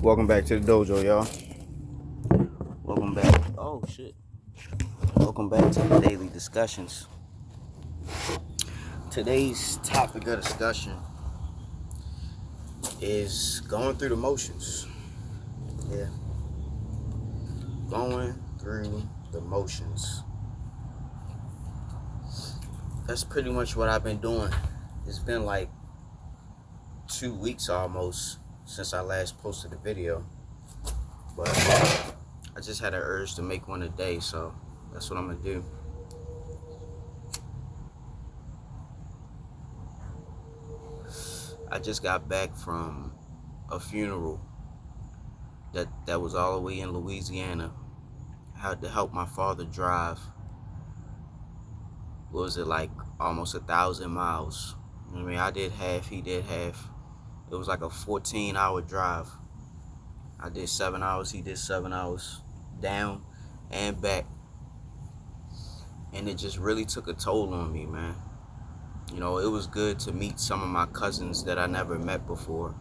Welcome back to the dojo, y'all. Welcome back. Oh, shit. Welcome back to the daily discussions. Today's topic of discussion is going through the motions. Yeah. Going through the motions. That's pretty much what I've been doing. It's been like 2 weeks almost since I last posted a video. But I just had an urge to make one today, so that's what I'm going to do. I just got back from a funeral that was all the way in Louisiana. I had to help my father drive. What was it, like almost 1,000 miles? I mean, I did half, he did half. It was like a 14-hour drive. I did 7 hours, he did 7 hours, down and back. And it just really took a toll on me, man. You know, it was good to meet some of my cousins that I never met before.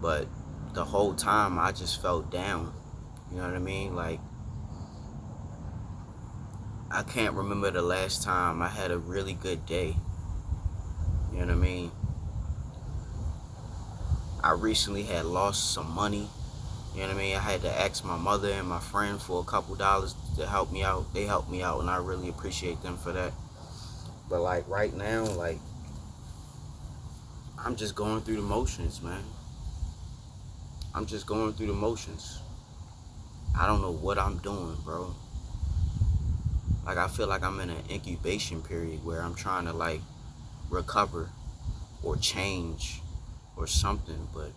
But the whole time I just felt down. You know what I mean? Like, I can't remember the last time I had a really good day. You know what I mean? I recently had lost some money. You know what I mean? I had to ask my mother and my friend for a couple dollars to help me out. They helped me out, and I really appreciate them for that. But like right now, like, I'm just going through the motions, man. I'm just going through the motions. I don't know what I'm doing, bro. Like, I feel like I'm in an incubation period where I'm trying to like recover or change or something, but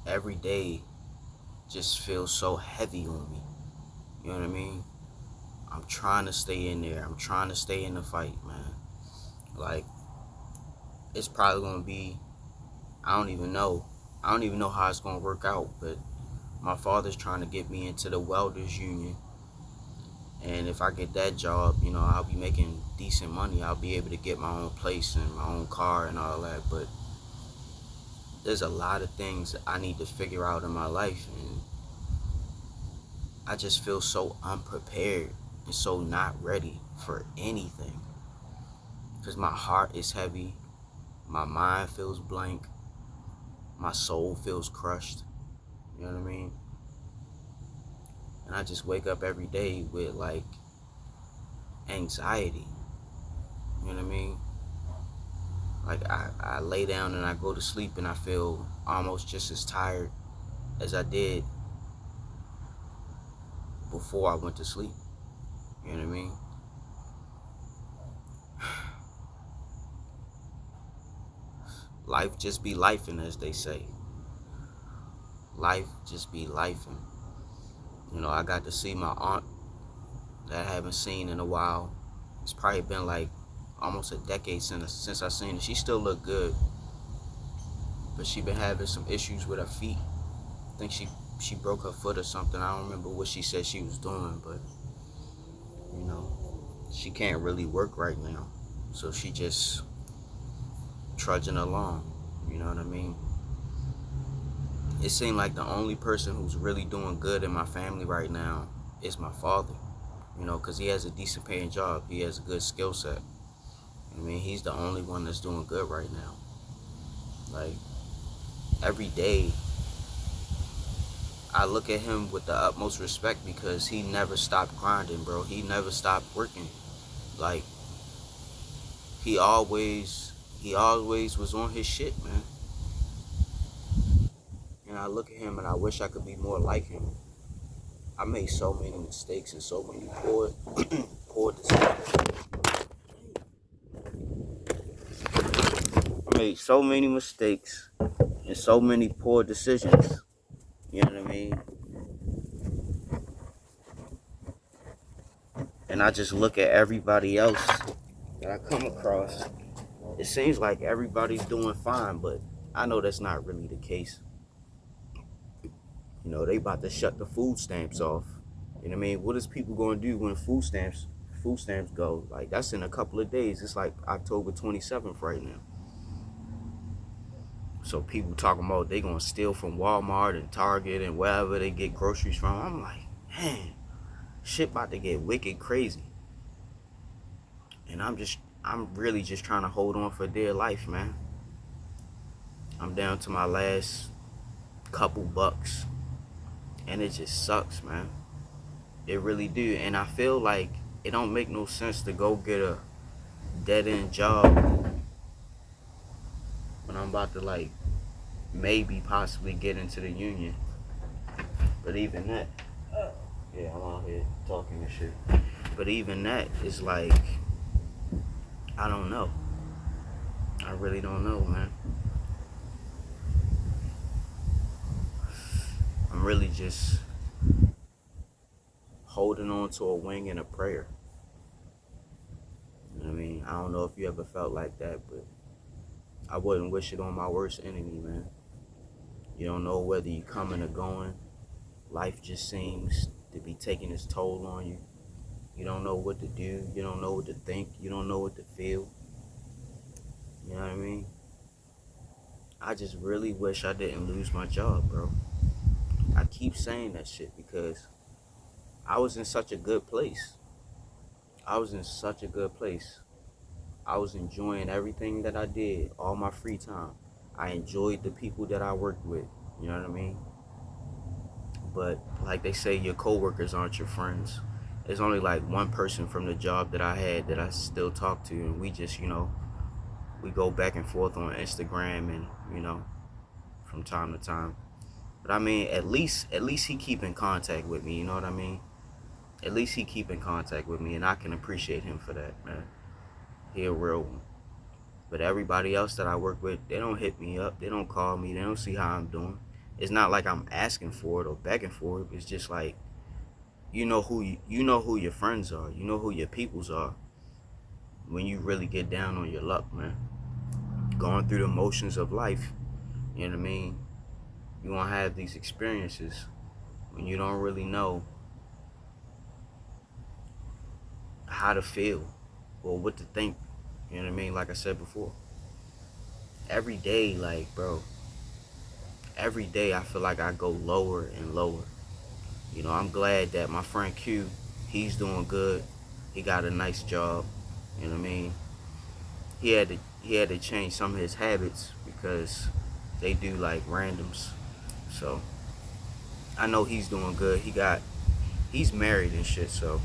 every day just feels so heavy on me. You know what I mean? I'm trying to stay in there. I'm trying to stay in the fight, man. Like, it's probably gonna be, I don't even know how it's gonna work out, but my father's trying to get me into the welders union. And if I get that job, you know, I'll be making decent money. I'll be able to get my own place and my own car and all that. But there's a lot of things I need to figure out in my life. And I just feel so unprepared and so not ready for anything. Because my heart is heavy. My mind feels blank. My soul feels crushed. You know what I mean? And I just wake up every day with like anxiety. You know what I mean? Like, I lay down and I go to sleep and I feel almost just as tired as I did before I went to sleep. You know what I mean? Life just be lifing, as they say. Life just be lifing. You know, I got to see my aunt that I haven't seen in a while. It's probably been like almost a decade since I seen her. She still look good, but she been having some issues with her feet. I think she broke her foot or something. I don't remember what she said she was doing, but you know, she can't really work right now, so she just trudging along. You know what I mean? It seemed like the only person who's really doing good in my family right now is my father. You know, because he has a decent paying job. He has a good skill set. I mean, he's the only one that's doing good right now. Like, every day, I look at him with the utmost respect because he never stopped grinding, bro. He never stopped working. Like, he always was on his shit, man. And I look at him and I wish I could be more like him. I made so many mistakes and so many poor decisions. I made so many mistakes and so many poor decisions. You know what I mean? And I just look at everybody else that I come across. It seems like everybody's doing fine, but I know that's not really the case. You know, they about to shut the food stamps off. You know what I mean? What is people going to do when food stamps go? Like, that's in a couple of days. It's like October 27th right now. So people talking about they gonna steal from Walmart and Target and wherever they get groceries from. I'm like, man, shit about to get wicked crazy. And I'm really just trying to hold on for dear life, man. I'm down to my last couple bucks. And it just sucks, man. It really do. And I feel like it don't make no sense to go get a dead end job when I'm about to like maybe possibly get into the union. But even that, yeah, I'm out here talking and shit. But even that is like, I don't know. I really don't know, man. I'm really just holding on to a wing and a prayer. You know what I mean? I don't know if you ever felt like that, but I wouldn't wish it on my worst enemy, man. You don't know whether you're coming or going. Life just seems to be taking its toll on you. You don't know what to do. You don't know what to think. You don't know what to feel. You know what I mean? I just really wish I didn't lose my job, bro. I keep saying that shit because I was in such a good place. I was in such a good place. I was enjoying everything that I did, all my free time. I enjoyed the people that I worked with. You know what I mean? But like they say, your coworkers aren't your friends. There's only like one person from the job that I had that I still talk to, and we just, we go back and forth on Instagram and, from time to time. But I mean, at least he keep in contact with me, you know what I mean? At least he keep in contact with me, and I can appreciate him for that, man. He a real one. But everybody else that I work with, they don't hit me up. They don't call me. They don't see how I'm doing. It's not like I'm asking for it or begging for it. It's just like, you know who your friends are. You know who your peoples are when you really get down on your luck, man. Going through the motions of life, you know what I mean? You gonna have these experiences when you don't really know how to feel or what to think. You know what I mean? Like I said before, every day, like, bro, every day I feel like I go lower and lower. I'm glad that my friend Q, he's doing good. He got a nice job. You know what I mean? He had to change some of his habits because they do like randoms. So I know he's doing good. He's married and shit, so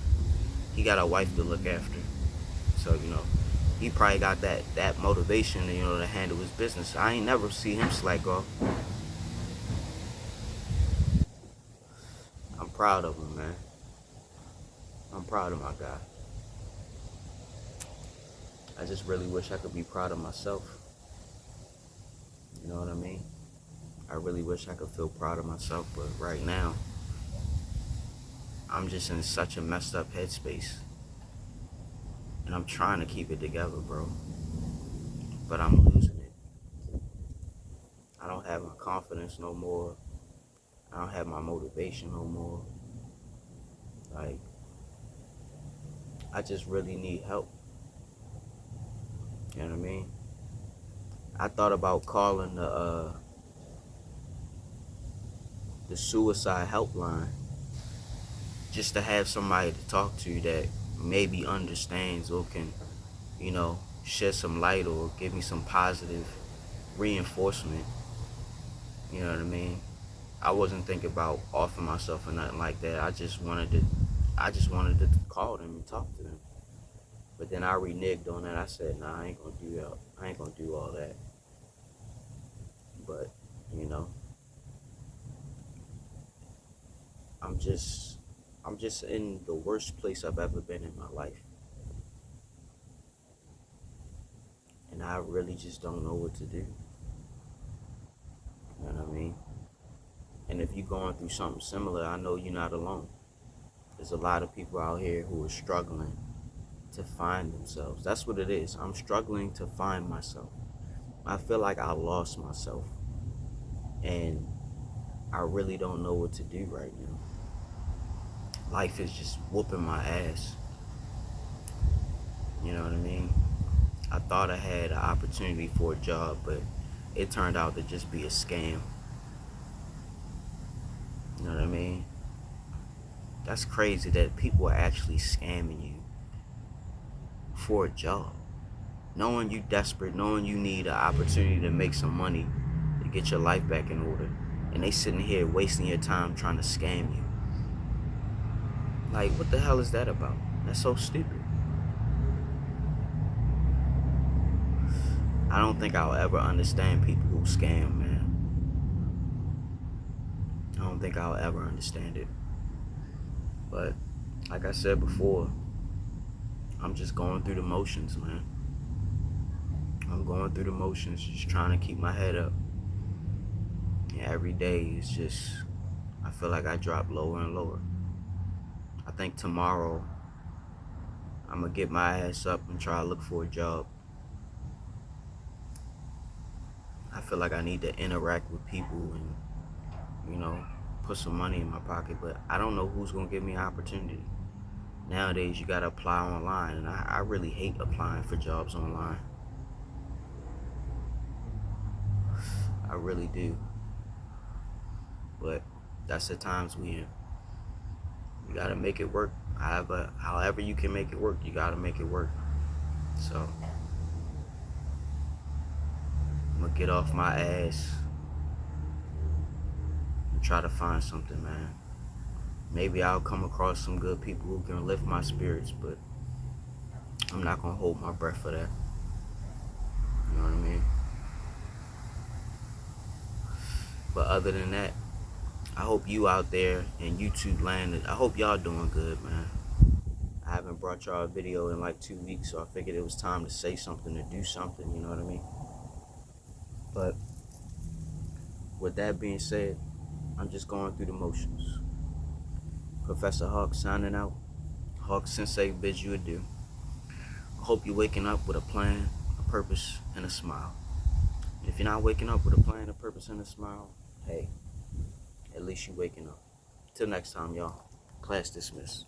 he got a wife to look after. So, he probably got that motivation, to handle his business. I ain't never see him slack off. I'm proud of him, man. I'm proud of my guy. I just really wish I could be proud of myself. You know what I mean? I really wish I could feel proud of myself, but right now, I'm just in such a messed up headspace. And I'm trying to keep it together, bro. But I'm losing it. I don't have my confidence no more. I don't have my motivation no more. Like, I just really need help. You know what I mean? I thought about calling the suicide helpline just to have somebody to talk to that maybe understands or can, shed some light or give me some positive reinforcement. You know what I mean? I wasn't thinking about offering myself or nothing like that. I just wanted to call them and talk to them. But then I reneged on that. I said, nah, I ain't gonna do that. I ain't gonna do all that. But, you know, I'm just I'm just in the worst place I've ever been in my life. And I really just don't know what to do. You know what I mean? And if you're going through something similar, I know you're not alone. There's a lot of people out here who are struggling to find themselves. That's what it is. I'm struggling to find myself. I feel like I lost myself. And I really don't know what to do right now. Life is just whooping my ass. You know what I mean? I thought I had an opportunity for a job, but it turned out to just be a scam. You know what I mean? That's crazy that people are actually scamming you for a job. Knowing you desperate, knowing you need an opportunity to make some money to get your life back in order. And they sitting here wasting your time trying to scam you. Like, what the hell is that about? That's so stupid. I don't think I'll ever understand people who scam, man. I don't think I'll ever understand it. But like I said before, I'm just going through the motions, man. I'm going through the motions, just trying to keep my head up. And every day is just, I feel like I drop lower and lower. I think tomorrow I'm gonna get my ass up and try to look for a job. I feel like I need to interact with people and, you know, put some money in my pocket, but I don't know who's gonna give me an opportunity. Nowadays, you gotta apply online, and I really hate applying for jobs online. I really do. But that's the times we in. You gotta make it work. However you can make it work, you gotta make it work. So I'm gonna get off my ass and try to find something, man. Maybe I'll come across some good people who can lift my spirits, but I'm not gonna hold my breath for that. You know what I mean? But other than that, I hope you out there in YouTube land, I hope y'all doing good, man. I haven't brought y'all a video in like 2 weeks, so I figured it was time to say something, to do something, you know what I mean? But with that being said, I'm just going through the motions. Professor Hawk signing out. Hawk Sensei bids you adieu. I hope you're waking up with a plan, a purpose, and a smile. And if you're not waking up with a plan, a purpose, and a smile, hey, at least you're waking up. Till next time, y'all. Class dismissed.